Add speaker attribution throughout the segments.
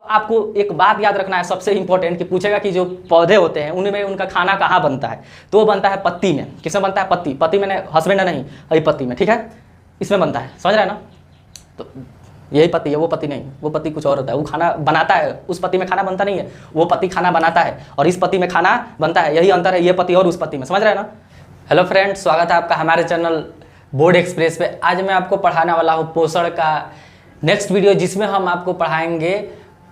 Speaker 1: आपको एक बात याद रखना है सबसे इंपॉर्टेंट, कि पूछेगा कि जो पौधे होते हैं उनमें उनका खाना कहाँ बनता है, तो वो बनता है पत्ती में। किसमें बनता है? पत्ती। पत्ती मैंने हस्बैंड नहीं, अभी पत्ती में, ठीक है, इसमें बनता है, समझ रहा है ना। तो यही पत्ती है, वो पत्ती नहीं, वो पत्ती कुछ और होता है, वो खाना बनाता है, उस पत्ती में खाना बनता नहीं है, वो पत्ती खाना बनाता है और इस पत्ती में खाना बनता है, यही अंतर है ये पत्ती और उस पत्ती में, समझ रहे हैं ना। हेलो फ्रेंड्स, स्वागत है आपका हमारे चैनल बोर्ड एक्सप्रेस पे। आज मैं आपको पढ़ाने वाला हूँ पोषण का नेक्स्ट वीडियो, जिसमें हम आपको पढ़ाएंगे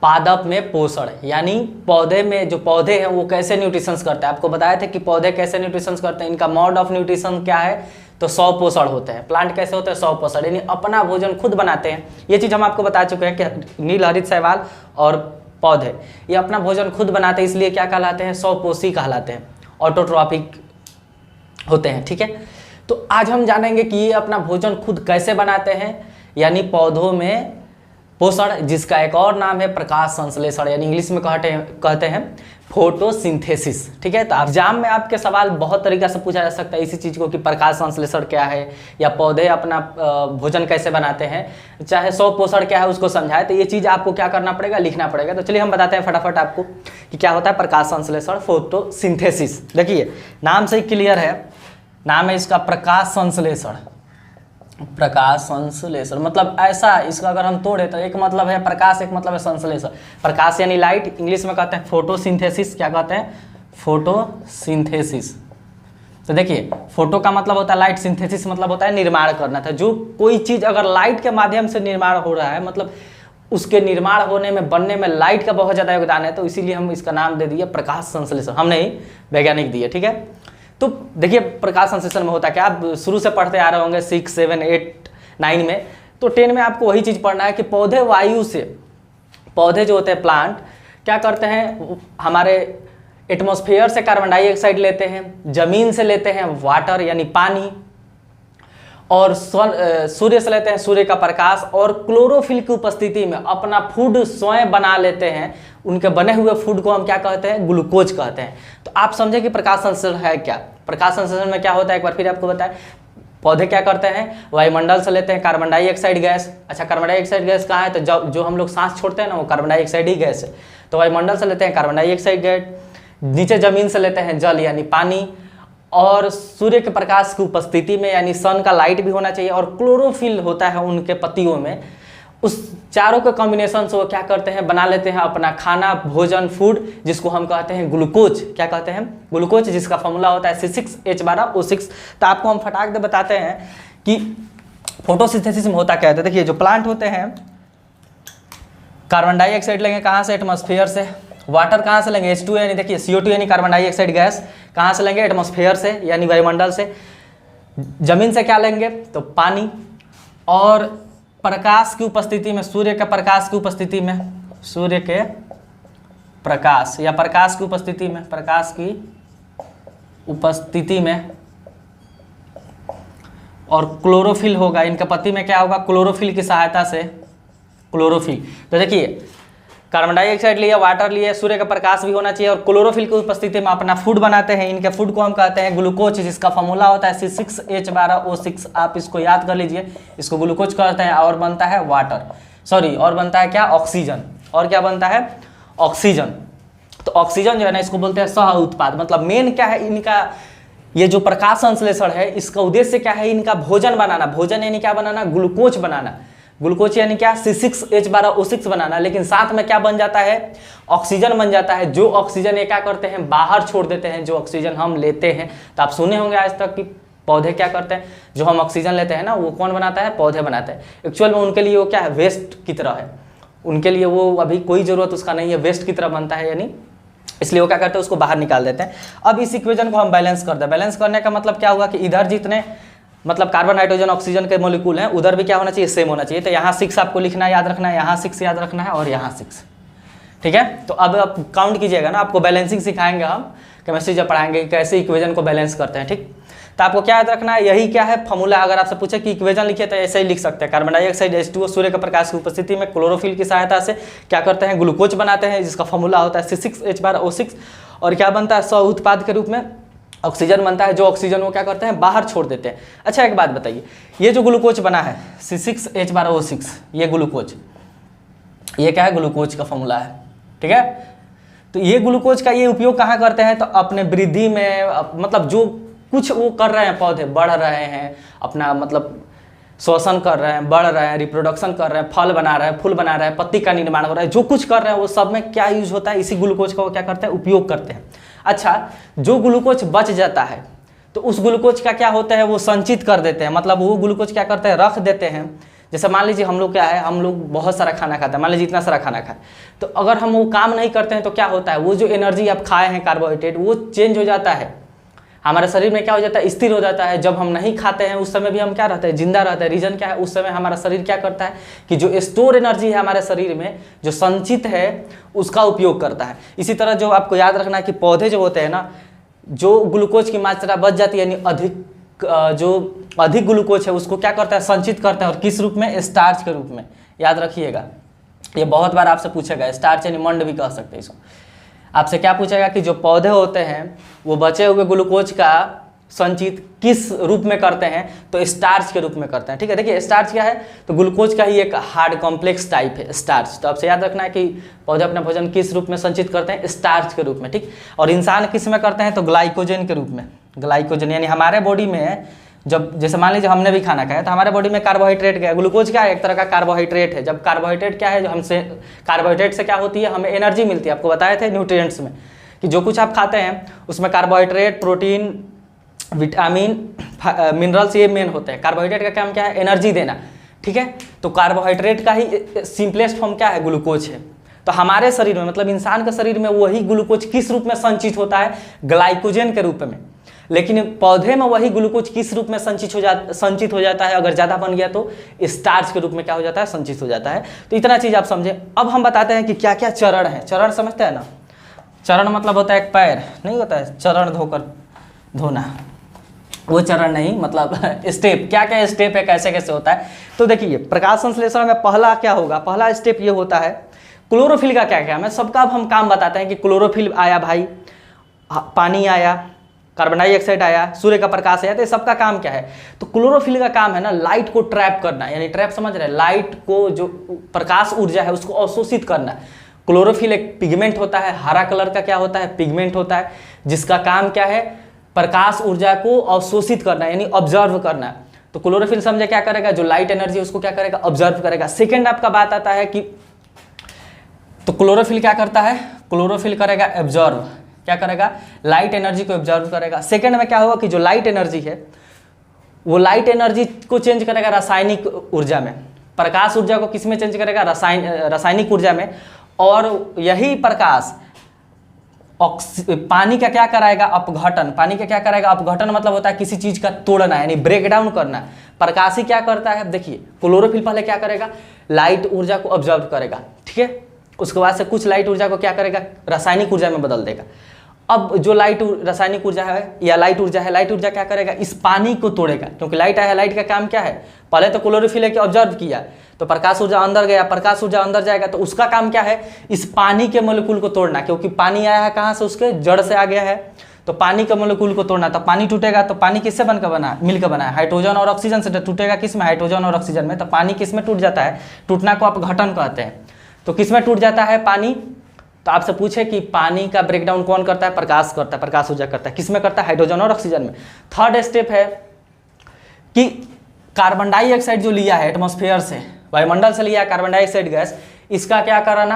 Speaker 1: पादप में पोषण, यानी पौधे में जो पौधे हैं वो कैसे न्यूट्रिशंस करते हैं। आपको बताया था कि पौधे कैसे न्यूट्रिशंस करते हैं, इनका मोड ऑफ न्यूट्रिशन क्या है, तो 100 पोषण होते हैं। प्लांट कैसे होते हैं? 100 पोषण, यानी अपना भोजन खुद बनाते हैं। ये चीज़ हम आपको बता चुके हैं कि नील हरित शैवाल और पौधे ये अपना भोजन खुद बनाते हैं, इसलिए क्या कहलाते हैं? 100 पोषी कहलाते हैं, ऑटोट्रॉपिक होते हैं, ठीक है। तो आज हम जानेंगे कि ये अपना भोजन खुद कैसे बनाते हैं, यानी पौधों में पोषण, जिसका एक और नाम है प्रकाश संश्लेषण, यानी इंग्लिश में कहते हैं फोटोसिंथेसिस, ठीक है। तो एग्जाम में आपके सवाल बहुत तरीका से पूछा जा सकता है इसी चीज़ को, कि प्रकाश संश्लेषण क्या है या पौधे अपना भोजन कैसे बनाते हैं, चाहे 100 पोषण क्या है उसको समझाए। तो ये चीज़ आपको क्या करना पड़ेगा? लिखना पड़ेगा। तो चलिए हम बताते हैं फटाफट आपको कि क्या होता है प्रकाश संश्लेषण, फोटोसिंथेसिस। देखिए नाम से ही क्लियर है, नाम है इसका प्रकाश संश्लेषण। प्रकाश संश्लेषण मतलब ऐसा, इसका अगर हम तोड़े तो एक मतलब है प्रकाश, एक मतलब है संश्लेषण। प्रकाश यानी लाइट, इंग्लिश में कहते हैं फोटोसिंथेसिस। क्या कहते हैं? फोटोसिंथेसिस। तो देखिए फोटो का मतलब होता है लाइट, सिंथेसिस मतलब होता है निर्माण करना था। जो कोई चीज़ अगर लाइट के माध्यम से निर्माण हो रहा है, मतलब उसके निर्माण होने में, बनने में लाइट का बहुत ज़्यादा योगदान है, तो इसीलिए हम इसका नाम दे दिए प्रकाश संश्लेषण। हम नहीं, वैज्ञानिक दिए, ठीक है। तो देखिए प्रकाश संश्लेषण में होता क्या, आप शुरू से पढ़ते आ रहे होंगे 6, 7, 8, 9 में। तो 10 में आपको वही चीज़ पढ़ना है कि पौधे वायु से, पौधे जो होते हैं प्लांट क्या करते हैं, हमारे एटमॉस्फेयर से कार्बन डाइऑक्साइड लेते हैं, जमीन से लेते हैं वाटर यानी पानी, और सूर्य से लेते हैं सूर्य का प्रकाश, और क्लोरोफिल की उपस्थिति में अपना फूड स्वयं बना लेते हैं। उनके बने हुए फूड को हम क्या कहते हैं? ग्लूकोज कहते हैं। तो आप समझे कि प्रकाश संश्लेषण है क्या। प्रकाश संश्लेषण में क्या होता है, एक बार फिर आपको बताएं। पौधे क्या करते हैं? वायुमंडल से लेते हैं कार्बन डाइऑक्साइड गैस। अच्छा, कार्बन डाइऑक्साइड गैस कहाँ है? तो जो हम लोग सांस छोड़ते हैं ना, वो कार्बन डाइऑक्साइड ही गैस है। तो वायुमंडल से लेते हैं कार्बन डाइऑक्साइड गैस, नीचे जमीन से लेते हैं जल यानी पानी, और सूर्य के प्रकाश की उपस्थिति में, यानी सन का लाइट भी होना चाहिए, और क्लोरोफिल होता है उनके पत्तियों में। उस चारों के कॉम्बिनेशन से वो क्या करते हैं? बना लेते हैं अपना खाना, भोजन, फूड, जिसको हम कहते हैं ग्लूकोज। क्या कहते हैं? ग्लूकोज, जिसका फॉर्मूला होता है C6H12O6। तो आपको हम फटाक दे बताते हैं कि फोटोसिंथेसिस में होता क्या है। देखिए जो प्लांट होते हैं, कार्बन डाइऑक्साइड लेंगे कहाँ से? एटमॉस्फेयर से। वाटर कहाँ से लेंगे? H2, यानी देखिए CO2 यानी कार्बन डाइऑक्साइड गैस कहाँ से लेंगे? एटमॉस्फेयर से यानी वायुमंडल से। जमीन से क्या लेंगे? तो पानी। और प्रकाश की उपस्थिति में, सूर्य के प्रकाश की उपस्थिति में, सूर्य के प्रकाश या प्रकाश की उपस्थिति में, प्रकाश की उपस्थिति में, और क्लोरोफिल होगा इनके पत्ती में। क्या होगा? क्लोरोफिल की सहायता से, क्लोरोफिल। तो देखिए कार्बन डाइऑक्साइड लिए, वाटर लिए, सूर्य का प्रकाश भी होना चाहिए, और क्लोरोफिल की उपस्थिति में अपना फूड बनाते हैं। इनके फूड को हम कहते हैं ग्लूकोज, जिसका फॉर्मूला होता है C6H12O6। आप इसको याद कर लीजिए, इसको ग्लूकोज कहते हैं। और बनता है वाटर, सॉरी, और बनता है क्या? ऑक्सीजन। और क्या बनता है? ऑक्सीजन। तो ऑक्सीजन जो है ना, इसको बोलते हैं सह उत्पाद। मतलब मेन क्या है इनका, ये जो प्रकाश संश्लेषण है, इसका उद्देश्य क्या है? इनका भोजन बनाना। भोजन यानी क्या बनाना? ग्लूकोज बनाना। ग्लूकोज यानी क्या? C6H12O6 बनाना। लेकिन साथ में क्या बन जाता है? ऑक्सीजन बन जाता है। जो ऑक्सीजन ये क्या करते हैं? बाहर छोड़ देते हैं, जो ऑक्सीजन हम लेते हैं। तो आप सुने होंगे आज तक कि पौधे क्या करते हैं, जो हम ऑक्सीजन लेते हैं ना, वो कौन बनाता है? पौधे बनाते हैं। एक्चुअल में उनके लिए वो क्या है? वेस्ट की तरह है। उनके लिए वो अभी कोई ज़रूरत उसका नहीं है, वेस्ट की तरह बनता है, यानी इसलिए वो क्या करते हैं? उसको बाहर निकाल देते हैं। अब इस इक्वेशन को हम बैलेंस करते हैं। बैलेंस करने का मतलब क्या हुआ कि इधर जितने मतलब कार्बन, नाइट्रोजन, ऑक्सीजन के मॉलिक्यूल हैं, उधर भी क्या होना चाहिए? सेम होना चाहिए। तो यहाँ 6 आपको लिखना याद रखना है, यहाँ 6 याद रखना है, और यहाँ 6, ठीक है। तो अब आप काउंट कीजिएगा ना, आपको बैलेंसिंग सिखाएंगे हम केमिस्ट्री जब पढ़ाएंगे, कैसे इक्वेशन को बैलेंस करते हैं, ठीक। तो आपको क्या याद रखना है? यही क्या है? फॉर्मूला। अगर आपसे पूछे कि इक्वेशन लिखिए तो ऐसे ही लिख सकते हैं। कार्बन डाइऑक्साइड H2O सूर्य के प्रकाश की उपस्थिति में क्लोरोफिल की सहायता से क्या करते हैं? ग्लूकोज बनाते हैं, जिसका फॉर्मूला होता है C6H12O6। और क्या बनता है? सह उत्पाद के रूप में ऑक्सीजन बनता है। जो ऑक्सीजन वो क्या करते हैं? बाहर छोड़ देते हैं। अच्छा एक बात बताइए, ये जो ग्लूकोज बना है C6H12O6, ये ग्लूकोज, ये क्या है, ग्लूकोज का फॉर्मूला है, ठीक है। तो ये ग्लूकोज का ये उपयोग कहाँ करते हैं, तो अपने वृद्धि में, मतलब जो कुछ वो कर रहे हैं, पौधे बढ़ रहे हैं, अपना मतलब श्वसन कर रहे हैं, बढ़ रहे हैं, रिप्रोडक्शन कर रहे हैं, फल बना रहे हैं, फूल बना रहे हैं, पत्ती का निर्माण हो रहा है, जो कुछ कर रहे हैं वो सब में क्या यूज होता है, इसी ग्लूकोज का वो क्या करते हैं, उपयोग करते हैं। अच्छा, जो ग्लूकोज बच जाता है तो उस ग्लूकोज का क्या होता है, वो संचित कर देते हैं, मतलब वो ग्लूकोज क्या करते हैं, रख देते हैं। जैसे मान लीजिए हम लोग क्या है, हम लोग बहुत सारा खाना खाते हैं, मान लीजिए इतना सारा खाना खाए, तो अगर हम वो काम नहीं करते हैं तो क्या होता है, वो जो एनर्जी आप खाए हैं कार्बोहाइड्रेट, वो चेंज हो जाता है, हमारे शरीर में क्या हो जाता है, स्थिर हो जाता है। जब हम नहीं खाते हैं उस समय भी हम क्या रहते हैं, जिंदा रहते हैं। रीजन क्या है, उस समय हमारा शरीर क्या करता है कि जो स्टोर एनर्जी है हमारे शरीर में, जो संचित है, उसका उपयोग करता है। इसी तरह जो आपको याद रखना है कि पौधे जो होते हैं ना, जो ग्लूकोज की मात्रा बच जाती है, यानी अधिक ग्लूकोज है उसको क्या करता है, संचित करता है, और किस रूप में, स्टार्च के रूप में। याद रखिएगा, ये बहुत बार आपसे पूछेगा, स्टार्च यानी मंड भी कह सकते हैं इसको। आपसे क्या पूछेगा कि जो पौधे होते हैं वो बचे हुए ग्लूकोज का संचित किस रूप में करते हैं, तो स्टार्च के रूप में करते हैं, ठीक है। देखिए स्टार्च क्या है, तो ग्लूकोज का ही एक हार्ड कॉम्प्लेक्स टाइप है स्टार्च। तो आपसे याद रखना है कि पौधे अपना भोजन किस रूप में संचित करते हैं, स्टार्च के रूप में, ठीक। और इंसान किस में करते हैं, तो ग्लाइकोजन के रूप में। ग्लाइकोजन यानी हमारे बॉडी में जब, जैसे मान लीजिए हमने भी खाना खाया तो हमारे बॉडी में कार्बोहाइड्रेट गया, ग्लूकोज क्या है, एक तरह का कार्बोहाइड्रेट है। जब कार्बोहाइड्रेट क्या है, जो हमसे कार्बोहाइड्रेट से क्या होती है, हमें एनर्जी मिलती है। आपको बताए थे न्यूट्रिएंट्स में कि जो कुछ आप खाते हैं उसमें कार्बोहाइड्रेट, प्रोटीन, विटामिन, मिनरल्स, ये मेन होते हैं। कार्बोहाइड्रेट का काम क्या है, एनर्जी देना, ठीक है। तो कार्बोहाइड्रेट का ही सिंपलेस्ट फॉर्म क्या है, ग्लूकोज है। तो हमारे शरीर में, मतलब इंसान के शरीर में वही ग्लूकोज किस रूप में संचित होता है, ग्लाइकोजन के रूप में। लेकिन पौधे में वही ग्लूकोज किस रूप में संचित हो जाता है, अगर ज़्यादा बन गया तो स्टार्च के रूप में क्या हो जाता है, संचित हो जाता है। तो इतना चीज़ आप समझें। अब हम बताते हैं कि क्या क्या चरण है। चरण समझते हैं ना, चरण मतलब होता है एक पैर, नहीं होता है चरण धोना, वो चरण नहीं, मतलब स्टेप। क्या क्या स्टेप है, कैसे कैसे होता है, तो देखिए प्रकाश संश्लेषण में पहला क्या होगा, पहला स्टेप ये होता है, क्लोरोफिल का क्या क्या है, सबका अब हम काम बताते हैं कि क्लोरोफिल आया भाई, पानी आया, कार्बन डाइऑक्साइड आया, सूर्य का प्रकाश आया, तो सबका काम क्या है, तो क्लोरोफिल का काम है ना लाइट को ट्रैप करना, यानी ट्रैप समझ रहे हैं, लाइट को, जो प्रकाश ऊर्जा है उसको अवशोषित करना। क्लोरोफिल एक पिगमेंट होता है, हरा कलर का क्या होता है, पिगमेंट होता है, जिसका काम क्या है, प्रकाश ऊर्जा को अवशोषित करना, यानी ऑब्जर्व करना। तो क्लोरोफिल समझे क्या करेगा, जो लाइट एनर्जी उसको क्या करेगा, ऑब्जर्व करेगा। सेकेंड आपका बात आता है कि तो क्लोरोफिल क्या करता है, क्लोरोफिल करेगा एब्जॉर्व, क्या करेगा, लाइट एनर्जी को ऑब्जर्व करेगा। सेकंड में क्या होगा कि जो लाइट एनर्जी है वो लाइट एनर्जी को चेंज करेगा रासायनिक ऊर्जा में, प्रकाश ऊर्जा को किस में चेंज करेगा, रासायनिक ऊर्जा में। और यही प्रकाश पानी का क्या कराएगा, अपघटन। पानी का क्या कराएगा, अपघटन मतलब होता है किसी चीज का तोड़ना, यानी ब्रेक डाउन करना। प्रकाश ही क्या करता है, देखिए क्लोरोफिल पहले क्या करेगा, लाइट ऊर्जा को ऑब्जर्व करेगा, ठीक है। उसके बाद से कुछ लाइट ऊर्जा को क्या करेगा, रासायनिक ऊर्जा में बदल देगा। अब जो रासायनिक ऊर्जा है या लाइट ऊर्जा है, लाइट ऊर्जा क्या करेगा, इस पानी को तोड़ेगा, क्योंकि लाइट आया, लाइट का काम क्या है, पहले तो क्लोरोफिल है कि ऑब्जर्व किया, तो प्रकाश ऊर्जा अंदर गया, प्रकाश ऊर्जा अंदर जाएगा, तो उसका काम क्या है, इस पानी के मोलिक्यूल को तोड़ना, क्योंकि पानी आया है कहाँ से, उसके जड़ से आ गया है, तो पानी के मोलिक्यूल को तोड़ना। तो पानी टूटेगा, तो पानी किससे बनकर बना, मिलकर बना है, हाइड्रोजन और ऑक्सीजन से। टूटेगा किस में, हाइड्रोजन और ऑक्सीजन में। तो पानी किस में टूट जाता है, टूटना को अपघटन कहते हैं। तो किस में टूट जाता है पानी, तो आपसे पूछे कि पानी का ब्रेकडाउन कौन करता है, प्रकाश करता है, प्रकाश ऊर्जा करता है। किस में करता है, हाइड्रोजन और ऑक्सीजन में। थर्ड स्टेप है कि कार्बन डाइऑक्साइड जो लिया है एटमॉस्फेयर से, वायुमंडल से लिया है कार्बन डाइऑक्साइड गैस, इसका क्या कराना,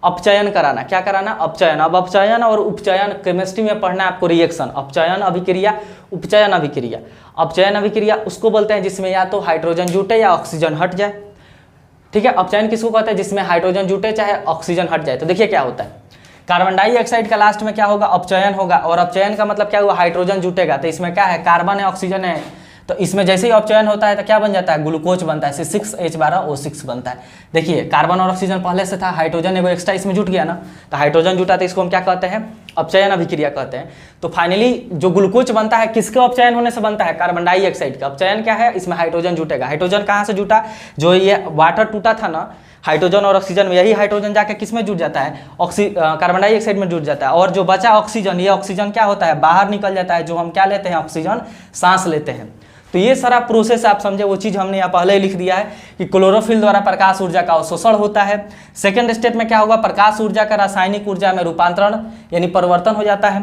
Speaker 1: अपचयन कराना। क्या कराना, अपचयन। अब अपचयन और उपचयन केमिस्ट्री में पढ़ना है आपको, रिएक्शन, अपचयन अभिक्रिया, उपचयन अभिक्रिया। अपचयन अभिक्रिया उसको बोलते हैं जिसमें या तो हाइड्रोजन जुटे या ऑक्सीजन हट जाए, ठीक है। अपचयन किसको कहते हैं, जिसमें हाइड्रोजन जुटे चाहे ऑक्सीजन हट जाए। तो देखिए क्या होता है, कार्बन डाइऑक्साइड का लास्ट में क्या होगा, अपचयन होगा, और अपचयन का मतलब क्या हुआ, हाइड्रोजन जुटेगा, तो इसमें क्या है, कार्बन है, ऑक्सीजन है, तो इसमें जैसे ही अपचयन होता है तो क्या बन जाता है, ग्लूकोज बनता है, C6H12O6 बनता है। देखिए कार्बन और ऑक्सीजन पहले से था, हाइड्रोजन एगो एक्स्ट्रा इसमें जुट गया ना, तो हाइड्रोजन जुटा, तो इसको हम क्या कहते हैं, अपचयन अभिक्रिया कहते हैं। तो फाइनली जो ग्लूकोज बनता है किसके अपचयन होने से बनता है, कार्बन डाइऑक्साइड का। अपचयन क्या है, इसमें हाइड्रोजन जुटेगा। हाइड्रोजन कहाँ से जुटा, जो ये वाटर टूटा था ना हाइड्रोजन और ऑक्सीजन में, यही हाइड्रोजन जाके किस में जुट जाता है, कार्बन डाइऑक्साइड में जुट जाता है। और जो बचा ऑक्सीजन, ये ऑक्सीजन क्या होता है, बाहर निकल जाता है, जो हम क्या लेते हैं, ऑक्सीजन सांस लेते हैं। तो ये सारा प्रोसेस आप समझे, वो चीज़ हमने यहाँ पहले ही लिख दिया है कि क्लोरोफिल द्वारा प्रकाश ऊर्जा का अवशोषण होता है। सेकंड स्टेप में क्या होगा, प्रकाश ऊर्जा का रासायनिक ऊर्जा में रूपांतरण यानी परिवर्तन हो जाता है,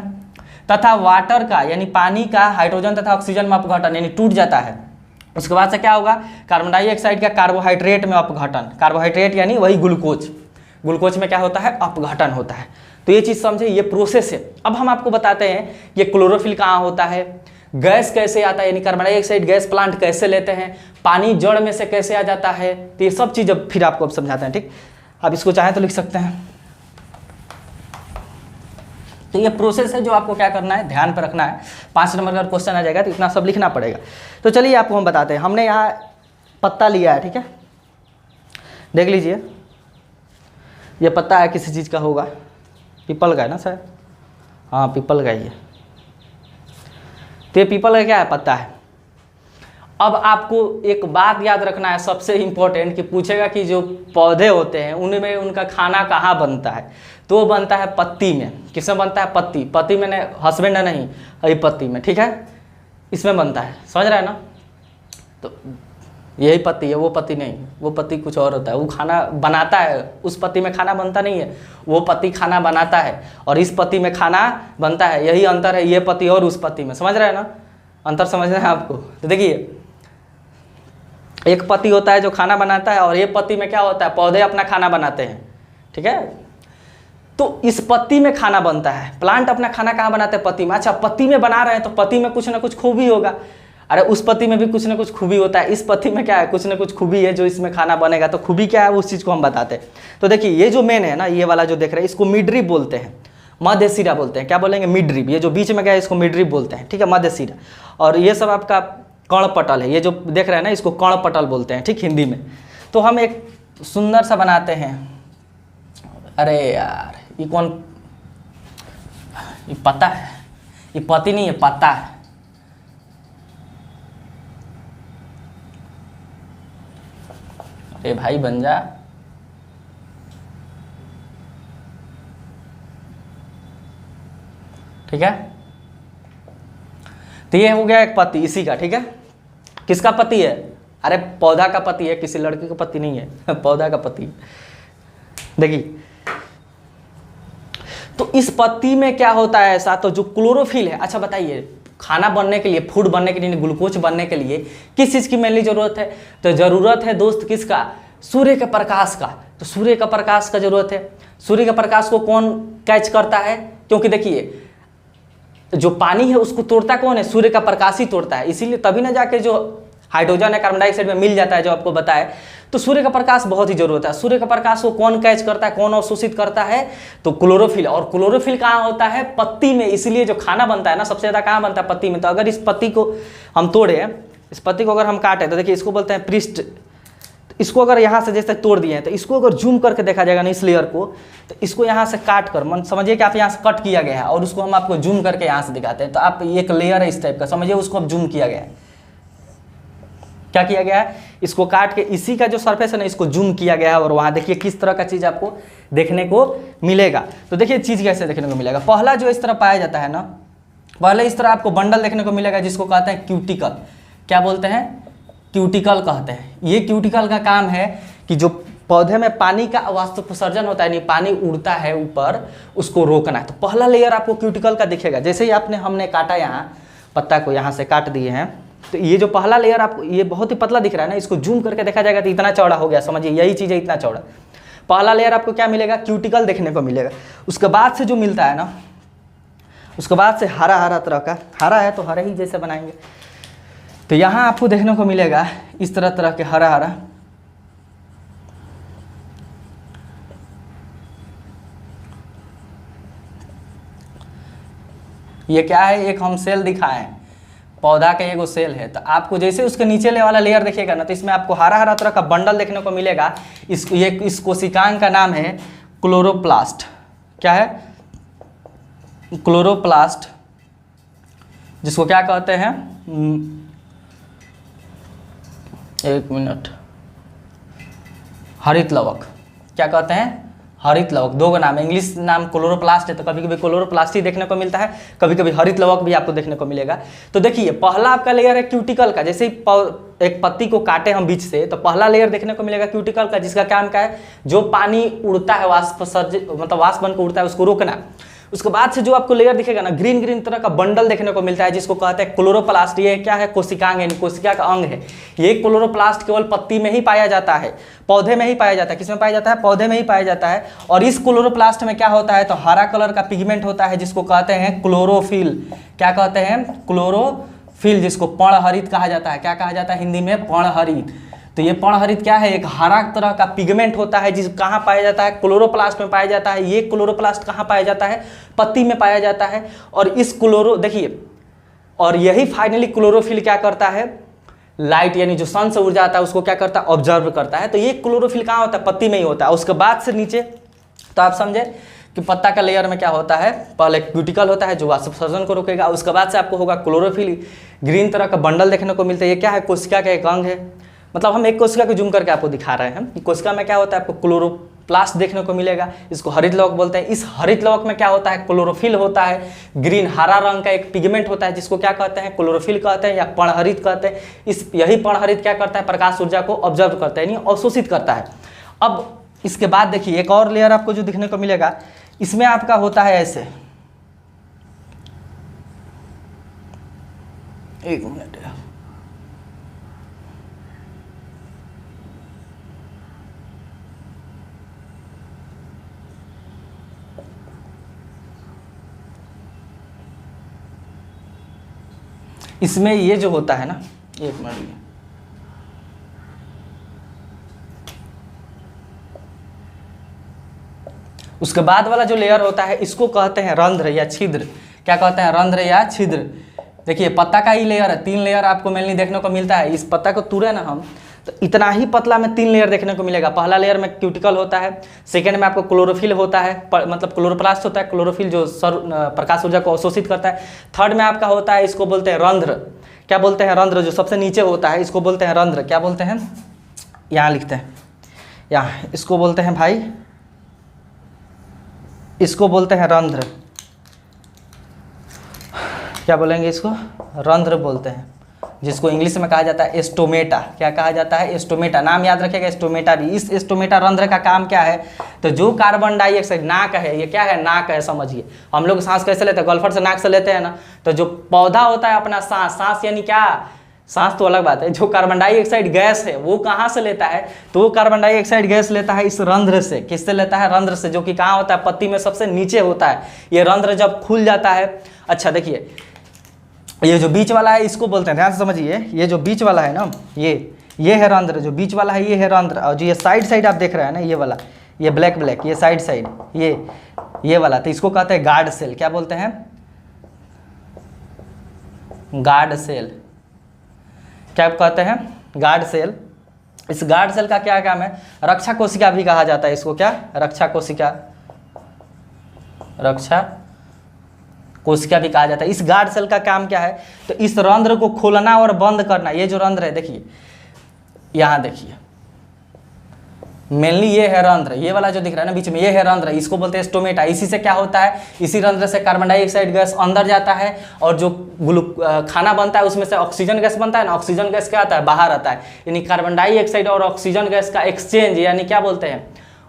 Speaker 1: तथा वाटर का यानी पानी का हाइड्रोजन तथा ऑक्सीजन में अपघटन यानी टूट जाता है। उसके बाद से क्या होगा, कार्बन डाइऑक्साइड का कार्बोहाइड्रेट में अपघटन, कार्बोहाइड्रेट यानी वही ग्लूकोज, ग्लूकोज में क्या होता है, अपघटन होता है। तो ये चीज़ समझे, ये प्रोसेस है। अब हम आपको बताते हैं ये क्लोरोफिल कहाँ होता है, गैस कैसे आता है, यानी कार्बन डाइऑक्साइड गैस प्लांट कैसे लेते हैं, पानी जड़ में से कैसे आ जाता है, तो ये सब चीज़ अब फिर आपको अब समझाते हैं। ठीक, आप इसको चाहें तो लिख सकते हैं। तो ये प्रोसेस है जो आपको क्या करना है, ध्यान पर रखना है। 5 नंबर का क्वेश्चन आ जाएगा तो इतना सब लिखना पड़ेगा। तो चलिए आपको हम बताते हैं। हमने यहाँ पत्ता लिया है, ठीक है, देख लीजिए, ये पत्ता है, किसी चीज़ का होगा, पीपल का है ना सर, हाँ पीपल का ही है। तो ये पीपल का क्या है, पत्ता है। अब आपको एक बात याद रखना है सबसे इम्पोर्टेंट, कि पूछेगा कि जो पौधे होते हैं उनमें उनका खाना कहाँ बनता है, तो वो बनता है पत्ती में। किसमें बनता है, पत्ती, पत्ती में हस्बैंड है नहीं, अभी पत्ती में, ठीक है, इसमें बनता है, समझ रहा है ना। तो यही पत्ती है, वो पत्ती नहीं, वो पत्ती कुछ और होता है, वो खाना बनाता है, उस पत्ती में खाना बनता नहीं है, वो पत्ती खाना बनाता है, और इस पत्ती में खाना बनता है। यही अंतर है, ये पत्ती और उस पत्ती में, समझ रहे हैं ना, अंतर समझना है आपको। तो देखिए, एक पत्ती होता है जो खाना बनाता है, और ये पत्ती में क्या होता है, पौधे अपना खाना बनाते हैं, ठीक है। तो इस पत्ती में खाना बनता है, प्लांट अपना खाना कहाँ बनाते हैं, पत्ती में। अच्छा, पत्ती में बना रहे हैं तो पत्ती में कुछ ना कुछ खूबी होगा, अरे उस पत्ती में भी कुछ ना कुछ खूबी होता है, इस पत्ती में क्या है, कुछ ना कुछ खूबी है जो इसमें खाना बनेगा। तो खूबी क्या है, उस चीज़ को हम बताते हैं। तो देखिए, ये जो मेन है ना, ये वाला जो देख रहे हैं, इसको मिडरिप बोलते हैं, मध्य सिरा बोलते हैं। क्या बोलेंगे, मिडरिप। ये जो बीच में क्या है, इसको मिडरिप बोलते हैं, ठीक है, मध्य सिरा। और ये सब आपका कर्णपटल है, ये जो देख रहे हैं ना, इसको कर्णपटल बोलते हैं, ठीक, हिंदी में। तो हम एक सुंदर सा बनाते हैं। अरे यार, ये कौन, ये पत्ता है, ये पत्ती नहीं है, पत्ता है। अरे भाई बन जा, ठीक है। तो ये हो गया एक पत्ती इसी का, ठीक है। किसका पत्ती है, अरे पौधा का पत्ती है, किसी लड़की का पत्ती नहीं है, पौधा का पत्ती। देखिए, तो इस पत्ती में क्या होता है ऐसा, तो जो क्लोरोफिल है। अच्छा बताइए, खाना बनने के लिए, फूड बनने के लिए, ग्लूकोज बनने के लिए किस चीज़ की मेनली ज़रूरत है, तो ज़रूरत है दोस्त किसका, सूर्य के प्रकाश का। तो सूर्य का प्रकाश का ज़रूरत है। सूर्य के प्रकाश को कौन कैच करता है, क्योंकि देखिए जो पानी है उसको तोड़ता कौन है, सूर्य का प्रकाश ही तोड़ता है। इसीलिए तभी ना जाके जो हाइड्रोजन है कार्बन डाइऑक्साइड में मिल जाता है, जो आपको बताए। तो सूर्य का प्रकाश बहुत ही जरूरत है। सूर्य का प्रकाश को कौन कैच करता है, कौन अवशोषित करता है, तो क्लोरोफिल। और क्लोरोफिल कहाँ होता है, पत्ती में। इसलिए जो खाना बनता है ना, सबसे ज़्यादा कहाँ बनता है, पत्ती में। तो अगर इस पत्ती को हम तोड़े, इस पत्ती को अगर हम काटें, तो देखिए इसको बोलते हैं पृष्ठ। इसको अगर यहाँ से जैसे तोड़ दिए हैं, तो इसको अगर जूम करके देखा जाएगा ना, इस लेयर को, तो इसको यहाँ से काट कर, मन समझिए कि आप यहाँ से कट किया गया है, और उसको हम आपको जूम करके यहाँ से दिखाते हैं। तो आप एक लेयर है इस टाइप का, समझिए उसको अब जूम किया गया है। क्या किया गया है, इसको काट के इसी का जो सरफेस है ना, इसको जूम किया गया है, और वहाँ देखिए किस तरह का चीज़ आपको देखने को मिलेगा। तो देखिए चीज़ कैसे देखने को मिलेगा। पहला जो इस तरह पाया जाता है ना, पहले इस तरह आपको बंडल देखने को मिलेगा, जिसको कहते हैं क्यूटिकल। क्या बोलते हैं, क्यूटिकल कहते हैं। ये क्यूटिकल का काम है कि जो पौधे में पानी का वाष्पोत्सर्जन होता है, नहीं पानी उड़ता है ऊपर, उसको रोकना है। तो पहला लेयर आपको क्यूटिकल का दिखेगा। जैसे ही हमने काटा, यहाँ पत्ता को यहाँ से काट दिए हैं, तो ये जो पहला लेयर आपको, ये बहुत ही पतला दिख रहा है ना, इसको जूम करके देखा जाएगा तो इतना चौड़ा हो गया, समझिए यही चीज़ है, इतना चौड़ा। पहला लेयर आपको क्या मिलेगा, क्यूटिकल देखने को मिलेगा। उसके बाद से जो मिलता है ना, उसके बाद से हरा हरा तरह का, हरा है तो हरा ही जैसे बनाएंगे, तो यहाँ आपको देखने को मिलेगा इस तरह के हरा हरा। ये क्या है, एक हम सेल दिखाएं, पौधा का एगो सेल है। तो आपको जैसे उसके नीचे वाला लेयर देखिएगा ना, तो इसमें आपको हरा हरा तरह का बंडल देखने को मिलेगा। इस कोशिकांग का नाम है क्लोरोप्लास्ट। क्या है, क्लोरोप्लास्ट, जिसको क्या कहते हैं, एक मिनट, हरित लवक। क्या कहते हैं, हरित लवक, दो का नाम है, इंग्लिश नाम क्लोरोप्लास्ट है, तो कभी कभी क्लोरोप्लास्ट ही देखने को मिलता है, कभी कभी हरित लवक भी आपको देखने को मिलेगा। तो देखिए पहला आपका लेयर है क्यूटिकल का, जैसे ही एक पत्ती को काटे हम बीच से तो पहला लेयर देखने को मिलेगा क्यूटिकल का, जिसका काम क्या है, जो पानी उड़ता है वाष्प मतलब वाष्प बन के उड़ता है उसको रोकना। उसके बाद से जो आपको लेयर दिखेगा ना, ग्रीन ग्रीन तरह का बंडल देखने को मिलता है, जिसको कहते हैं क्लोरोप्लास्ट। ये क्या है, कोशिकांग यानी कोशिका का अंग है। ये क्लोरोप्लास्ट केवल पत्ती में ही पाया जाता है, पौधे में ही पाया जाता है। किसमें पाया जाता है, पौधे में ही पाया जाता है। और इस क्लोरोप्लास्ट में क्या होता है, तो हरा कलर का पिगमेंट होता है, जिसको कहते हैं क्लोरोफिल। क्या कहते हैं, क्लोरोफिल, जिसको पर्णहरित कहा जाता है। क्या कहा जाता है हिंदी में, पर्णहरित। तो ये पर्णहरित क्या है, एक हरा तरह का पिगमेंट होता है, जिस कहाँ पाया जाता है, क्लोरोप्लास्ट में पाया जाता है। ये क्लोरोप्लास्ट कहाँ पाया जाता है, पत्ती में पाया जाता है। और इस देखिए, और यही फाइनली क्लोरोफिल क्या करता है, लाइट यानी जो सन से ऊर्जा आता है उसको क्या करता है, ऑब्जर्व करता है। तो ये क्लोरोफिल कहाँ होता है, पत्ती में ही होता है। उसके बाद से नीचे तो आप समझे कि पत्ता का लेयर में क्या होता है, पहले क्यूटिकल होता है जो वाष्पोत्सर्जन को रोकेगा, उसके बाद से आपको होगा क्लोरोफिल, ग्रीन तरह का बंडल देखने को मिलता है। ये क्या है, कोशिका का एक अंग है। मतलब हम एक कोशिका को जूम करके आपको दिखा रहे हैं कि कोशिका में क्या होता है, आपको क्लोरोप्लास्ट देखने को मिलेगा, इसको हरित लवक बोलते हैं। इस हरित लवक में क्या होता है, क्लोरोफिल होता है, ग्रीन हरा रंग का एक पिगमेंट होता है, जिसको क्या कहते हैं, क्लोरोफिल कहते हैं या पर्णहरित कहते हैं। यही पर्णहरित क्या करता है, प्रकाश ऊर्जा को ऑब्जर्व करता है यानी अवशोषित करता है। अब इसके बाद देखिए एक और लेयर आपको जो दिखने को मिलेगा, इसमें आपका होता है ऐसे, एक मिनट, इसमें ये जो होता है ना, एक मिनट, उसके बाद वाला जो लेयर होता है इसको कहते हैं रंध्र या छिद्र। क्या कहते हैं, रंध्र या छिद्र। देखिए पत्ता का ही लेयर है, 3 लेयर आपको मेनली देखने को मिलता है। इस पत्ता को तूरे ना हम तो इतना ही पतला में 3 लेयर देखने को मिलेगा। पहला लेयर में क्यूटिकल होता है, सेकेंड में आपको क्लोरोफिल होता है, मतलब क्लोरोप्लास्ट होता है, क्लोरोफिल जो प्रकाश ऊर्जा को अवशोषित करता है। थर्ड में आपका होता है, इसको बोलते हैं रंध्र। क्या बोलते हैं, रंध्र, जो सबसे नीचे होता है इसको बोलते हैं रंध्र। क्या बोलते हैं, यहाँ लिखते हैं, यहाँ इसको बोलते हैं भाई, इसको बोलते हैं रंध्र। क्या बोलेंगे, इसको रंध्र बोलते हैं, जिसको इंग्लिश में कहा जाता है एस्टोमेटा। क्या कहा जाता है, एस्टोमेटा। नाम याद रखिएगा एस्टोमेटा भी। इस एस्टोमेटा रंध्र का काम क्या है, तो जो कार्बन डाइऑक्साइड, नाक है, ये क्या है, नाक है, समझिए। हम लोग सांस कैसे लेते हैं, गलफड़ से नाक से लेते हैं ना। तो जो पौधा होता है अपना सांस यानी क्या, सांस तो अलग बात है, जो कार्बन डाइऑक्साइड गैस है वो कहाँ से लेता है, तो वो कार्बन डाइऑक्साइड गैस लेता है इस रंध्र से। किससे लेता है, रंध्र से, जो कि कहाँ होता है, पत्ती में सबसे नीचे होता है। ये रंध्र जब खुल जाता है, अच्छा देखिए ये जो बीच वाला है इसको बोलते हैं, ध्यान से समझिए, ये जो बीच वाला है ना, ये है रंध्र, जो बीच वाला है ये है रंध्र। और जो ये साइड आप देख रहे हैं ना, ये वाला, ये ब्लैक, ये साइड, ये वाला, तो इसको कहते हैं गार्ड सेल। क्या बोलते हैं, गार्ड सेल। क्या कहते हैं, गार्ड सेल। इस गार्ड सेल का क्या काम है, रक्षा कोशिका भी कहा जाता है इसको। क्या, रक्षा कोशिका, रक्षा कोशिका भी कहा जाता है। इस गार्ड सेल का काम क्या है, तो इस रंध्र को खोलना और बंद करना। ये जो रंध्र है देखिए, यहाँ देखिए, मेनली ये है रंध्र, ये वाला जो दिख रहा है ना बीच में, ये है रंध्र, इसको बोलते हैं स्टोमेटा। इसी से क्या होता है, इसी रंध्र से कार्बन डाइऑक्साइड गैस अंदर जाता है, और जो खाना बनता है उसमें से ऑक्सीजन गैस बनता है ना, ऑक्सीजन गैस क्या आता है, बाहर आता है। यानी कार्बन डाइऑक्साइड और ऑक्सीजन गैस का एक्सचेंज, यानी क्या बोलते हैं,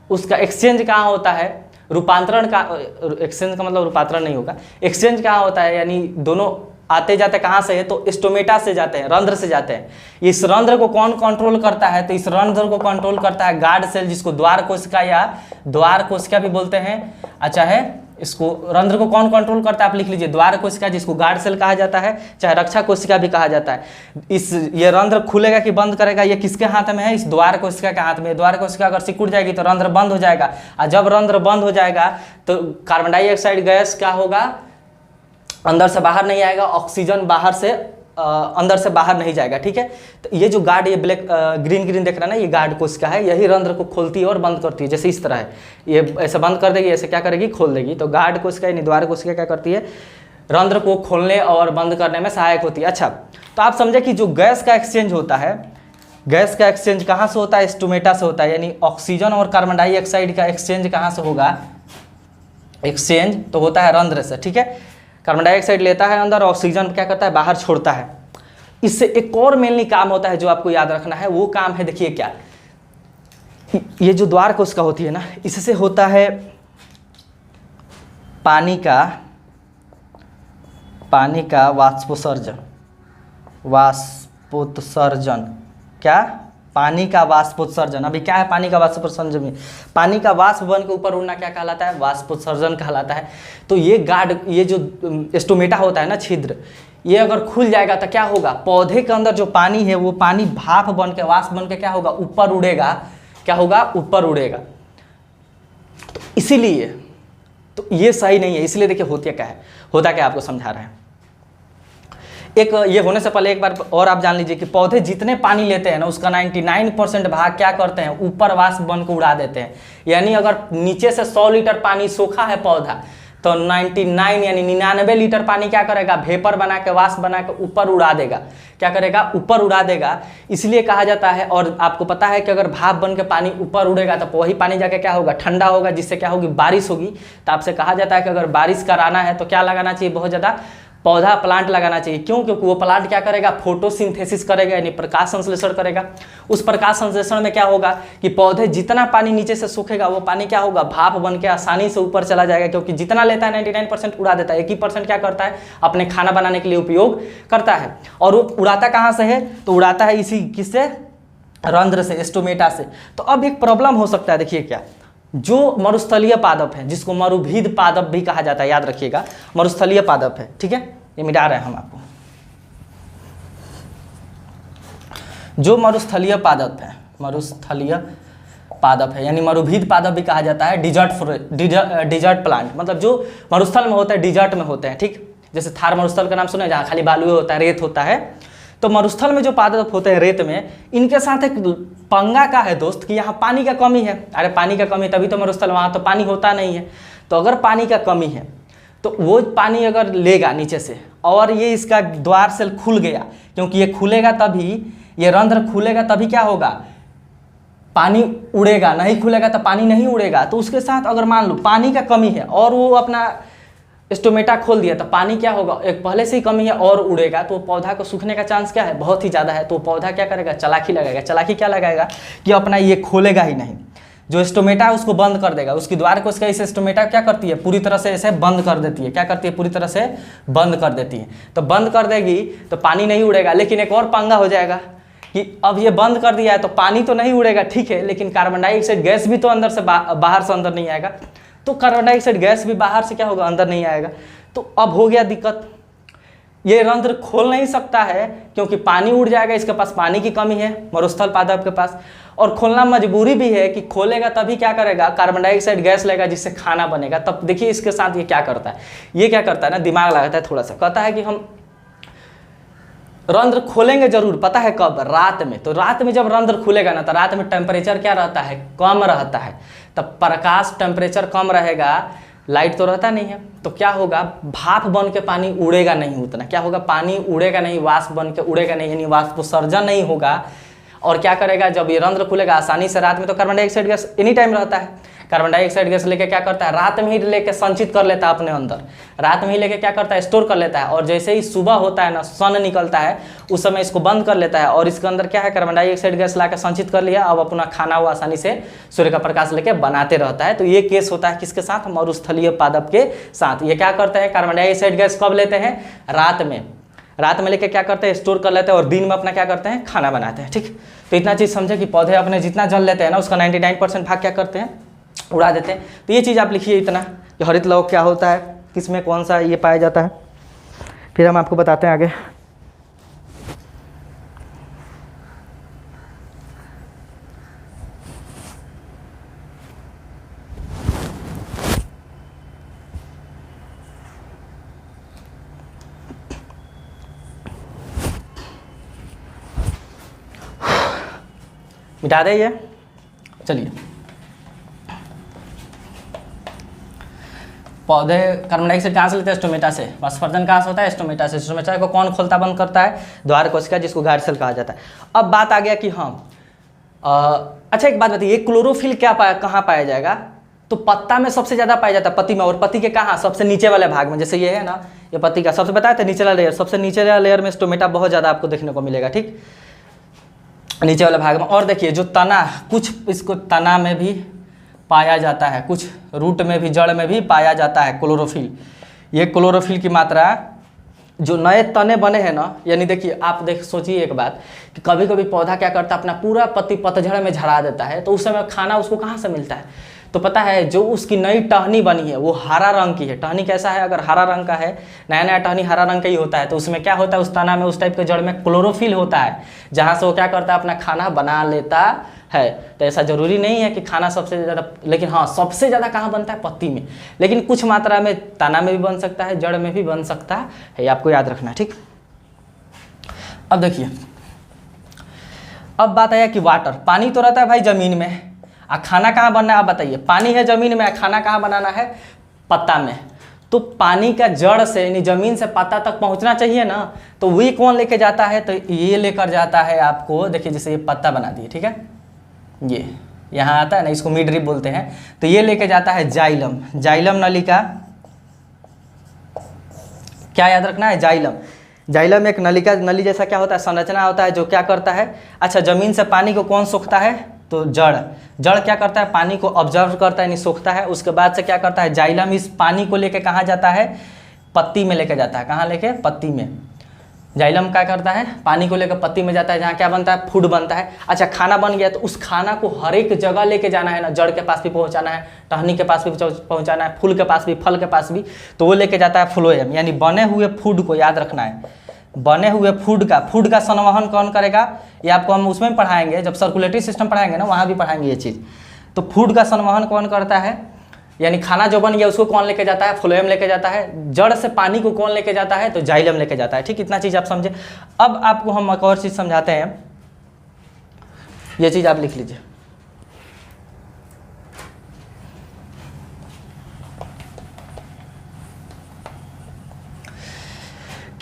Speaker 1: उसका एक्सचेंज कहाँ होता है, रूपांतरण का, एक्सचेंज का मतलब रूपांतरण नहीं होगा, एक्सचेंज कहाँ होता है, यानी दोनों आते जाते कहाँ से है, तो स्टोमेटा से जाते हैं, रंध्र से जाते हैं। इस रंध्र को कौन कंट्रोल करता है, तो इस रंध्र को कंट्रोल करता है गार्ड सेल, जिसको द्वार कोशिका या द्वार कोशिका भी बोलते हैं। अच्छा है, इसको रंध्र को कौन कंट्रोल करता है, आप लिख लीजिए, द्वार कोशिका, जिसको गार्ड सेल कहा जाता है, चाहे रक्षा कोशिका भी कहा जाता है। ये रंध्र खुलेगा कि बंद करेगा, ये किसके हाथ में है, इस द्वार कोशिका के हाथ में। द्वार कोशिका अगर सिकुड़ जाएगी तो रंध्र बंद हो जाएगा, और जब रंध्र बंद हो जाएगा तो कार्बन डाइऑक्साइड गैस क्या होगा, अंदर से बाहर नहीं आएगा, ऑक्सीजन बाहर से अंदर से बाहर नहीं जाएगा। ठीक है, तो ये जो गार्ड, ये ब्लैक ग्रीन देख रहा है ना, ये गार्ड कोशिका है, यही रंध्र को खोलती है और बंद करती है। जैसे इस तरह है, ये ऐसे बंद कर देगी, ऐसे क्या करेगी, खोल देगी। तो गार्ड कोशिका यानी द्वार कोशिका क्या करती है, रंध्र को खोलने और बंद करने में सहायक होती है। अच्छा, तो आप समझे कि जो गैस का एक्सचेंज होता है, गैस का एक्सचेंज कहाँ से होता है? स्टोमेटा से होता है, यानी ऑक्सीजन और कार्बन डाइऑक्साइड का एक्सचेंज कहाँ से होगा? एक्सचेंज तो होता है रंध्र से, ठीक है। कार्बन डाइऑक्साइड लेता है अंदर, ऑक्सीजन क्या करता है? बाहर छोड़ता है। इससे एक और मेनली काम होता है जो आपको याद रखना है, वो काम है, देखिए क्या, ये जो द्वार कोशिका होती है ना, इससे होता है पानी का वाष्पोत्सर्जन। क्या? पानी का वाष्पोत्सर्जन। अभी क्या है पानी का वाष्पोत्सर्जन में? पानी का वाष्प बन के ऊपर उड़ना क्या कहलाता है? वाष्पोत्सर्जन कहलाता है। तो ये ये जो स्टोमेटा होता है ना, छिद्र, ये अगर खुल जाएगा तो क्या होगा? पौधे के अंदर जो पानी है वो पानी भाप बन के, वाष्प बन के क्या होगा? ऊपर उड़ेगा। क्या होगा? ऊपर उड़ेगा। तो इसीलिए तो ये सही नहीं है। इसलिए देखिए होता क्या है, होता क्या आपको समझा रहा है। एक ये होने से पहले एक बार और आप जान लीजिए कि पौधे जितने पानी लेते हैं ना, उसका 99% भाग क्या करते हैं? ऊपर वाष्प बन के उड़ा देते हैं। यानी अगर नीचे से 100 लीटर पानी सोखा है पौधा, तो 99 यानी 99 लीटर पानी क्या करेगा? वेपर बना के, वाष्प बना के ऊपर उड़ा देगा। क्या करेगा? ऊपर उड़ा देगा। इसलिए कहा जाता है, और आपको पता है कि अगर भाप बन के पानी ऊपर उड़ेगा तो वही पानी जाके क्या होगा? ठंडा होगा, जिससे क्या होगी? बारिश होगी। तो आपसे कहा जाता है कि अगर बारिश कराना है तो क्या लगाना चाहिए? बहुत ज़्यादा पौधा, प्लांट लगाना चाहिए। क्यों? क्योंकि वो प्लांट क्या करेगा? फोटोसिंथेसिस करेगा, यानी प्रकाश संश्लेषण करेगा। उस प्रकाश संश्लेषण में क्या होगा कि पौधे जितना पानी नीचे से सूखेगा, वो पानी क्या होगा? भाप बन के आसानी से ऊपर चला जाएगा। क्योंकि जितना लेता है 99% उड़ा देता है, 1% क्या करता है? अपने खाना बनाने के लिए उपयोग करता है। और वो उड़ाता कहाँ से है? तो उड़ाता है इसी किससे? रंध्र से, स्टोमेटा से। तो अब एक प्रॉब्लम हो सकता है, देखिए क्या, जो मरुस्थलीय पादप है, जिसको मरुभीद पादप भी कहा जाता है, याद रखिएगा, मरुस्थलीय पादप है, ठीक है, ये मिटा रहे हैं हम आपको। जो मरुस्थलीय पादप है, यानी मरुभीद पादप भी कहा जाता है। डिजर्ट प्लांट, मतलब जो मरुस्थल में होता है, डिजर्ट में होते हैं, ठीक। जैसे थार मरुस्थल का नाम सुने, जहाँ खाली बालू होता है, रेत होता है। तो मरुस्थल में जो पादप होते हैं रेत में, इनके साथ एक पंगा का है दोस्त कि यहाँ पानी का कमी है। अरे पानी का कमी, तभी तो मरुस्थल, वहाँ तो पानी होता नहीं है। तो अगर पानी का कमी है तो वो पानी अगर लेगा नीचे से, और ये इसका द्वार से खुल गया, क्योंकि ये खुलेगा तभी, ये रंध्र खुलेगा तभी क्या होगा? पानी उड़ेगा। नहीं खुलेगा तो पानी नहीं उड़ेगा। तो उसके साथ अगर मान लो पानी का कमी है और वो अपना स्टोमेटा खोल दिया, तो पानी क्या होगा? एक पहले से ही कमी है और उड़ेगा, तो पौधा को सूखने का चांस क्या है? बहुत ही ज़्यादा है। तो पौधा क्या करेगा? चालाकी लगाएगा। चालाकी क्या लगाएगा? कि अपना ये खोलेगा ही नहीं, जो स्टोमेटा है उसको बंद कर देगा। उसकी द्वार को उसका इसे स्टोमेटा क्या करती है? पूरी तरह से इसे बंद कर देती है। क्या करती है? पूरी तरह से बंद कर देती है। तो बंद कर देगी तो पानी नहीं उड़ेगा। लेकिन एक और पंगा हो जाएगा कि अब ये बंद कर दिया है तो पानी तो नहीं उड़ेगा, ठीक है, लेकिन कार्बन डाइऑक्साइड गैस भी तो अंदर से बाहर से अंदर नहीं आएगा। तो कार्बन डाइऑक्साइड गैस भी बाहर से क्या होगा? अंदर नहीं आएगा। तो अब हो गया दिक्कत। ये रंध्र खोल नहीं सकता है क्योंकि पानी उड़ जाएगा। इसके पास पानी की कमी है मरुस्थल पादप के पास, और खोलना मजबूरी भी है कि खोलेगा तभी क्या करेगा? कार्बन डाइऑक्साइड गैस लेगा, जिससे खाना बनेगा। तब देखिए इसके साथ ये क्या करता है, ये क्या करता है ना, दिमाग लगाता है थोड़ा सा। कहता है कि हम रंध्र खोलेंगे जरूर, पता है कब? रात में। तो रात में जब रंध्र खुलेगा ना, तो रात में टेम्परेचर क्या रहता है? कम रहता है। तब प्रकाश टेम्परेचर कम रहेगा, लाइट तो रहता नहीं है, तो क्या होगा? भाप बन के पानी उड़ेगा नहीं उतना। क्या होगा? पानी उड़ेगा नहीं, वाष्प बन के उड़ेगा नहीं, यानी वाष्पोत्सर्जन नहीं होगा। और क्या करेगा? जब ये रंध्र खुलेगा आसानी से, रात में तो carbon dioxide gas any time रहता है। कार्बन डाइऑक्साइड गैस लेके क्या करता है? रात में ही लेके संचित कर लेता है अपने अंदर। रात में ही लेके क्या करता है? स्टोर कर लेता है। और जैसे ही सुबह होता है ना, सन निकलता है, उस समय इसको बंद कर लेता है। और इसके अंदर क्या है? कार्बन डाइऑक्साइड गैस ला के संचित कर लिया। अब अपना खाना वो आसानी से सूर्य का प्रकाश लेके बनाते रहता है। तो ये केस होता है किसके साथ? मरुस्थलीय पादप के साथ। ये क्या करते हैं? कार्बन डाइऑक्साइड गैस कब लेते हैं? रात में। रात में लेके क्या करते हैं? स्टोर कर लेते हैं, और दिन में अपना क्या करते हैं? खाना बनाते हैं, ठीक। तो इतना चीज़ समझे कि पौधे अपने जितना जल लेते हैं ना, उसका 99% भाग क्या करते हैं? उड़ा देते हैं। तो ये चीज़ आप लिखिए इतना, कि हरित लौह क्या होता है, किसमें कौन सा ये पाया जाता है, फिर हम आपको बताते हैं आगे। मिटा दे ये, चलिए। पौधे कार्बन डाइऑक्साइड कहाँ से लेते हैं? स्टोमेटा से। वाष्पवर्धन कहाँ से होता है? स्टोमेटा से। स्टोमेटा को कौन खोलता बंद करता है? द्वार कोशिका, जिसको गार्ड सेल कहा जाता है। अब बात आ गया कि हाँ अच्छा एक बात बताइए, क्लोरोफिल कहाँ पाया जाएगा? तो पत्ता में सबसे ज़्यादा पाया जाता है, पत्ती में। और पत्ती के कहाँ? सबसे नीचे वाले भाग में। जैसे ये है ना, ये पत्ती का सबसे बताया था नीचे लेयर, सबसे नीचे वाला लेयर में स्टोमेटा बहुत ज़्यादा आपको देखने को मिलेगा, ठीक, नीचे वाले भाग में। और देखिए जो तना, कुछ इसको तना में भी पाया जाता है, कुछ रूट में भी, जड़ में भी पाया जाता है क्लोरोफिल। ये क्लोरोफिल की मात्रा, जो नए तने बने हैं ना, यानी देखिए आप सोचिए एक बात कि कभी कभी पौधा क्या करता है, अपना पूरा पत्ती पतझड़ में झड़ा देता है, तो उस समय खाना उसको कहाँ से मिलता है? तो पता है जो उसकी नई टहनी बनी है वो हरा रंग की है। टहनी कैसा है? अगर हरा रंग का है, नया नया टहनी हरा रंग का ही होता है, तो उसमें क्या होता है? उस तना में, उस टाइप के जड़ में क्लोरोफिल होता है, जहाँ से वो क्या करता है? अपना खाना बना लेता है। तो ऐसा जरूरी नहीं है कि खाना सबसे ज़्यादा, लेकिन हाँ सबसे ज़्यादा कहाँ बनता है? पत्ती में। लेकिन कुछ मात्रा में तना में भी बन सकता है, जड़ में भी बन सकता है, आपको याद रखना है, ठीक। अब देखिए, अब बात आया कि वाटर, पानी तो रहता है भाई जमीन में, खाना कहाँ बनना है? आप बताइए। पानी है जमीन में, खाना कहाँ बनाना है? पत्ता में। तो पानी का जड़ से यानी जमीन से पत्ता तक पहुँचना चाहिए ना, तो वही कौन लेके जाता है? तो ये लेकर जाता है आपको, देखिए जैसे ये पत्ता बना दिए, ठीक है, ये यहाँ आता है ना, इसको मिड रिब बोलते हैं। तो ये लेके जाता है जाइलम, जाइलम नलिका। क्या याद रखना है? जाइलम। जाइलम एक नलिका, नली जैसा क्या होता है? संरचना होता है, जो क्या करता है? अच्छा, जमीन से पानी को कौन सोखता है? तो जड़। जड़ क्या करता है? पानी को ऑब्जर्व करता है, यानी सोखता है। उसके बाद से क्या करता है? जाइलम इस पानी को लेके कहाँ जाता है? पत्ती में लेके जाता है। कहाँ लेके? पत्ती में। जाइलम क्या करता है? पानी को लेकर पत्ती में जाता है, जहाँ क्या बनता है? फूड बनता है। अच्छा, खाना बन गया तो उस खाना को हर एक जगह लेके जाना है ना, जड़ के पास भी पहुँचाना है, टहनी के पास भी पहुँचाना है, फूल के पास भी, फल के पास भी, तो वो लेके जाता है फ्लोएम, यानी बने हुए फूड को। याद रखना है, बने हुए फूड का संवहन कौन करेगा? ये आपको हम उसमें पढ़ाएंगे, जब सर्कुलेटरी सिस्टम पढ़ाएंगे ना, वहाँ भी पढ़ाएंगे ये चीज़। तो फूड का संवहन कौन करता है? यानी खाना जो बन गया उसको कौन लेके जाता है? फ्लोएम लेके जाता है। जड़ से पानी को कौन लेके जाता है? तो जाइलम लेके जाता है, ठीक। इतना चीज़ आप समझे। अब आपको हम एक और चीज़ समझाते हैं, ये चीज़ आप लिख लीजिए।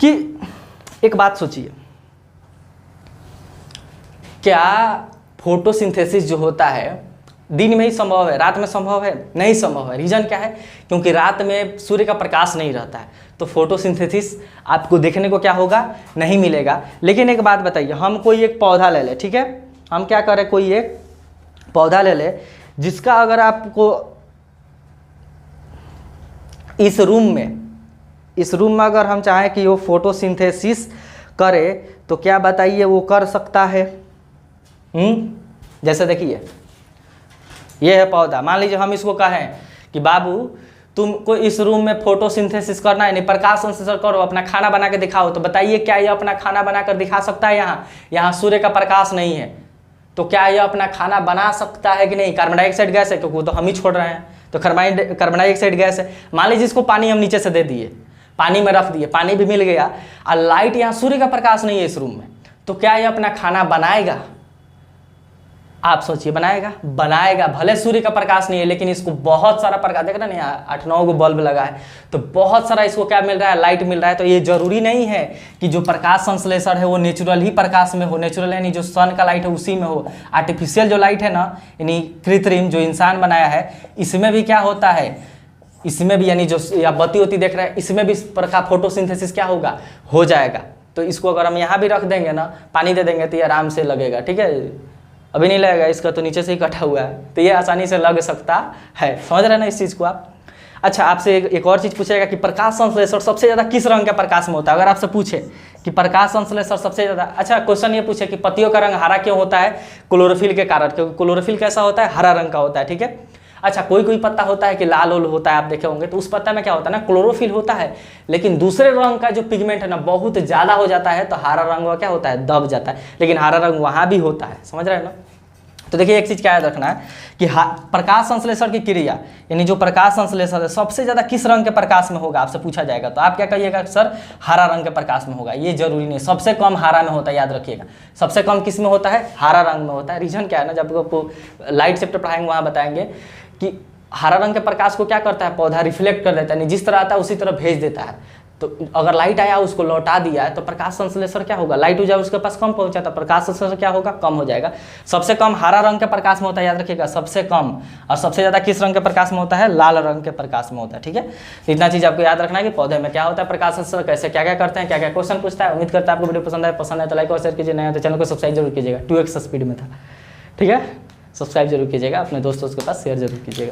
Speaker 1: कि एक बात सोचिए, क्या फोटोसिंथेसिस जो होता है दिन में ही संभव है, रात में संभव है? नहीं संभव है। रीजन क्या है? क्योंकि रात में सूर्य का प्रकाश नहीं रहता है, तो फोटोसिंथेसिस आपको देखने को क्या होगा? नहीं मिलेगा। लेकिन एक बात बताइए, हम कोई एक पौधा ले ले, ठीक है, हम क्या करें, कोई एक पौधा ले ले, जिसका अगर आपको इस रूम में अगर हम चाहें कि वो फोटोसिंथेसिस करे, तो क्या बताइए वो कर सकता है? जैसे देखिए ये है पौधा, मान लीजिए हम इसको कहें कि बाबू तुमको इस रूम में फोटोसिंथेसिस करना है, नहीं प्रकाश संश्लेषण करो, अपना खाना बना के दिखाओ, तो बताइए क्या ये अपना खाना बनाकर दिखा सकता है? यहाँ सूर्य का प्रकाश नहीं है, तो क्या ये अपना खाना बना सकता है कि नहीं? कार्बन डाइऑक्साइड गैस है, क्योंकि वो तो हम ही छोड़ रहे हैं, तो कार्बन डाइऑक्साइड गैस है। मान लीजिए इसको पानी हम नीचे से दे दिए, पानी में रख दिए, पानी भी मिल गया, और लाइट, यहाँ सूर्य का प्रकाश नहीं है इस रूम में, तो क्या ये अपना खाना बनाएगा? आप सोचिए, बनाएगा। भले सूर्य का प्रकाश नहीं है, लेकिन इसको बहुत सारा प्रकाश, देख रहे हैं 8-9 गो बल्ब लगा है, तो बहुत सारा इसको क्या मिल रहा है? लाइट मिल रहा है। तो ये जरूरी नहीं है कि जो प्रकाश संश्लेषण है वो नेचुरल ही प्रकाश में हो, नेचुरल यानी जो सन का लाइट है उसी में हो। आर्टिफिशियल जो लाइट है ना, यानी कृत्रिम, जो इंसान बनाया है, इसमें भी क्या होता है? इसमें भी, यानी जो या बत्ती होती देख रहे हैं, इसमें भी प्रकाश फोटोसिंथेसिस क्या होगा? हो जाएगा। तो इसको अगर हम यहाँ भी रख देंगे ना, पानी दे देंगे, तो ये आराम से लगेगा, ठीक है। अभी नहीं लगेगा, इसका तो नीचे से ही कटा हुआ है, तो ये आसानी से लग सकता है। समझ रहे हैं ना इस चीज़ को आप? अच्छा, आपसे एक और चीज़ पूछेगा कि प्रकाश संश्लेषण सबसे ज़्यादा किस रंग के प्रकाश में होता है? अगर आपसे पूछे कि प्रकाश संश्लेषण सबसे ज़्यादा, अच्छा क्वेश्चन ये पूछे कि पत्तियों का रंग हरा क्यों होता है? क्लोरोफिल के कारण, क्योंकि क्लोरोफिल कैसा होता है? हरा रंग का होता है, ठीक है। अच्छा, कोई पत्ता होता है कि लाल ओल होता है, आप देखे होंगे, तो उस पत्ता में क्या होता है ना, क्लोरोफिल होता है, लेकिन दूसरे रंग का जो पिगमेंट है ना बहुत ज़्यादा हो जाता है, तो हरा रंग क्या होता है? दब जाता है। लेकिन हरा रंग वहाँ भी होता है, समझ रहे हैं ना। तो देखिए एक चीज़ क्या याद रखना है कि प्रकाश संश्लेषण की क्रिया, यानी जो प्रकाश संश्लेषण है सबसे ज़्यादा किस रंग के प्रकाश में होगा, आपसे पूछा जाएगा, तो आप क्या कहिएगा? सर हरा रंग के प्रकाश में होगा। ये जरूरी नहीं, सबसे कम हरा में होता है, याद रखिएगा। सबसे कम किस में होता है? हरा रंग में होता है। रीजन क्या है ना, जब आपको लाइट चैप्टर पढ़ाएंगे वहाँ बताएंगे कि हरा रंग के प्रकाश को क्या करता है, पौधा रिफ्लेक्ट कर देता है, जिस तरह आता है उसी तरह भेज देता है। तो अगर लाइट आया उसको लौटा दिया है तो प्रकाश संश्लेषण क्या होगा, लाइट हो जाए उसके पास कम पहुंचा तो प्रकाश संश्लेषण क्या होगा, कम हो जाएगा। सबसे कम हरा रंग के प्रकाश में होता है, याद रखिएगा, सबसे कम। और सबसे ज़्यादा किस रंग के प्रकाश में होता है, लाल रंग के प्रकाश में होता है। ठीक है, तो इतना चीज़ आपको याद रखना है कि पौधे में क्या होता है प्रकाश संश्लेषण, कैसे क्या क्या करते हैं, क्या क्या क्वेश्चन पूछता है। उम्मीद करता है आपको वीडियो पसंद है तो लाइक और शेयर कीजिए, नया तो चैनल को सब्सक्राइब जरूर कीजिएगा, 2x स्पीड में था। ठीक है, सब्सक्राइब जरूर कीजिएगा, अपने दोस्तों के पास शेयर जरूर कीजिएगा।